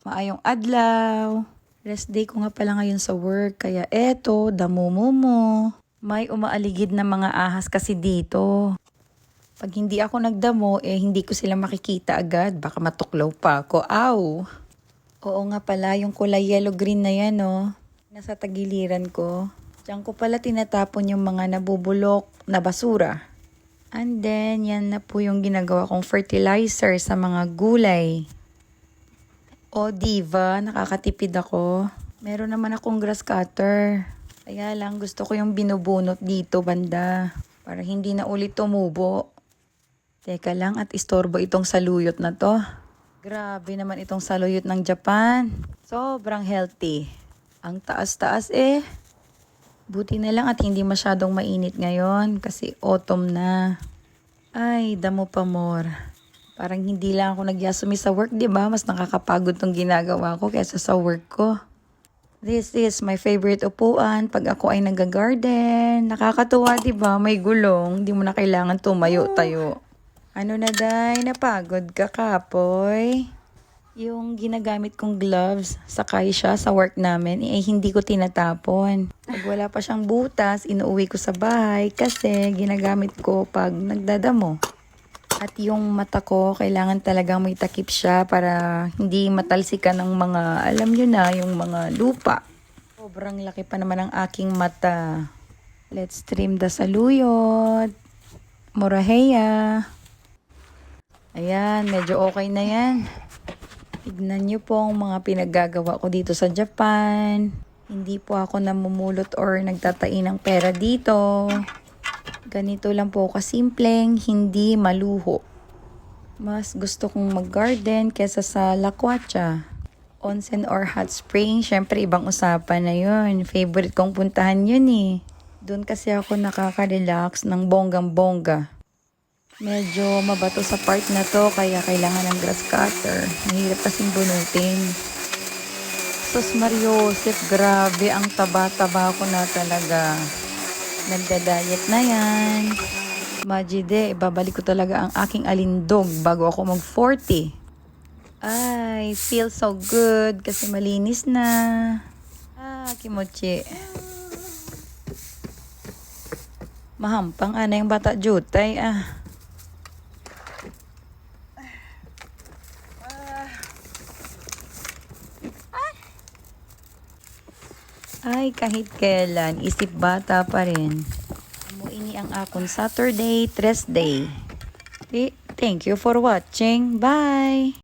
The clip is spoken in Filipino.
Maayong adlaw. Rest day ko nga pala ngayon sa work, kaya eto, damo-mo. May umaaligid na mga ahas kasi dito. Pag hindi ako nagdamo, hindi ko sila makikita agad. Baka matuklaw pa ako. Aw! Oo nga pala, yung kulay yellow-green na yan, oh. Nasa tagiliran ko. Diyan ko pala tinatapon yung mga nabubulok na basura. And then, yan na po yung ginagawa kong fertilizer sa mga gulay. O diva, nakakatipid ako. Meron naman akong grass cutter. Kaya lang gusto ko yung binubunot dito banda. Para hindi na ulit tumubo. Teka lang at istorbo itong saluyot na to. Grabe naman itong saluyot ng Japan. Sobrang healthy. Ang taas-taas Buti na lang at hindi masyadong mainit ngayon kasi autumn na. Ay, damo pa more. Parang hindi lang ako nagyasumi sa work, di ba? Mas nakakapagod tong ginagawa ko kaysa sa work ko. This is my favorite upuan pag ako ay nag-garden. Nakakatuwa, di ba? May gulong. Di mo na kailangan tumayo-tayo. Ano na, Day? Napagod ka, kapoy? Yung ginagamit kong gloves, sakay siya sa work namin, hindi ko tinatapon. Pag wala pa siyang butas, inuuwi ko sa bahay kasi ginagamit ko pag nagdadamo. At yung mata ko, kailangan talagang may takip siya para hindi matalsikan ng mga, alam nyo na, yung mga lupa. Sobrang laki pa naman ang aking mata. Let's trim the saluyot. Moraheya. Ayan, medyo okay na yan. Tignan nyo po ang mga pinaggagawa ko dito sa Japan. Hindi po ako namumulot or nagtatain ng pera dito. Ganito lang po kasimpleng, hindi maluho. Mas gusto kong mag-garden kesa sa lakwatsa. Onsen or hot spring, syempre ibang usapan na yun. Favorite kong puntahan yun Doon kasi ako nakaka-relax ng bonggang-bongga. Medyo mabato sa part na to kaya kailangan ng grass cutter. Mahirap kasing bunutin. Sus Mariosep, grabe ang taba-taba ko na talaga. Nagda-diet na yan. Majide, ibabalik ko talaga ang aking alindog bago ako mag-40. Ay, feel so good kasi malinis na. Kimochi. Mahampang yung bata jutay Ay, kahit kailan, isip bata pa rin. Amo ini ang akong Saturday, Thursday. Thank you for watching. Bye!